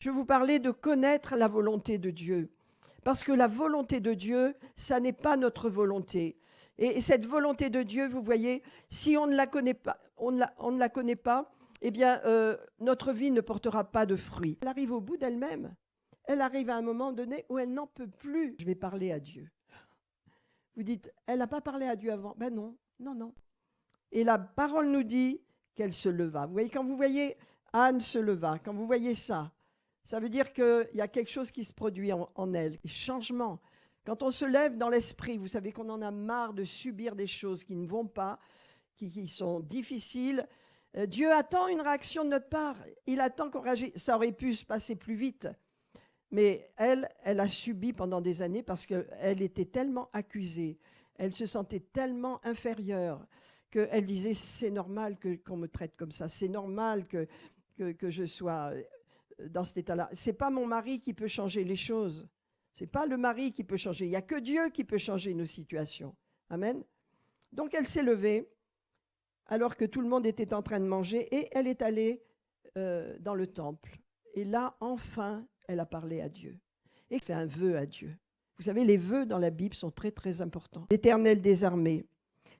Je vais vous parler de connaître la volonté de Dieu. Parce que la volonté de Dieu, ça n'est pas notre volonté. Et cette volonté de Dieu, vous voyez, si on ne la connaît pas, on ne la connaît pas, eh bien, notre vie ne portera pas de fruits. Elle arrive au bout d'elle-même. Elle arrive à un moment donné où elle n'en peut plus. Je vais parler à Dieu. Vous dites, elle n'a pas parlé à Dieu avant. Ben non, non, non. Et la parole nous dit qu'elle se leva. Vous voyez, quand vous voyez Anne se leva, quand vous voyez ça, ça veut dire qu'il y a quelque chose qui se produit en elle, des changements. Quand on se lève dans l'esprit, vous savez qu'on en a marre de subir des choses qui ne vont pas, qui sont difficiles. Dieu attend une réaction de notre part. Il attend qu'on réagisse. Ça aurait pu se passer plus vite. Mais elle a subi pendant des années parce qu'elle était tellement accusée. Elle se sentait tellement inférieure qu'elle disait, c'est normal qu'on me traite comme ça. C'est normal que je sois dans cet état-là. Ce n'est pas mon mari qui peut changer les choses. Ce n'est pas le mari qui peut changer. Il n'y a que Dieu qui peut changer nos situations. Amen. Donc elle s'est levée alors que tout le monde était en train de manger et elle est allée dans le temple. Et là, enfin, elle a parlé à Dieu et fait un vœu à Dieu. Vous savez, les vœux dans la Bible sont très, très importants. L'Éternel des armées,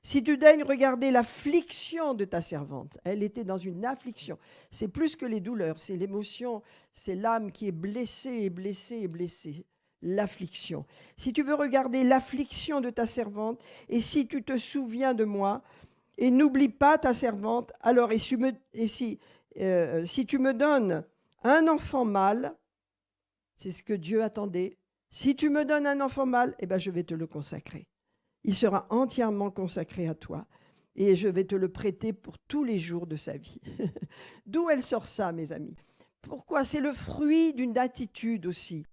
si tu daignes regarder l'affliction de ta servante, elle était dans une affliction. C'est plus que les douleurs, c'est l'émotion, c'est l'âme qui est blessée et blessée et blessée. L'affliction. Si tu veux regarder l'affliction de ta servante, et si tu te souviens de moi, et n'oublie pas ta servante, alors si tu me donnes un enfant mâle, c'est ce que Dieu attendait, si tu me donnes un enfant mâle, eh ben je vais te le consacrer. Il sera entièrement consacré à toi et je vais te le prêter pour tous les jours de sa vie. D'où elle sort ça, mes amis? Pourquoi? C'est le fruit d'une attitude aussi.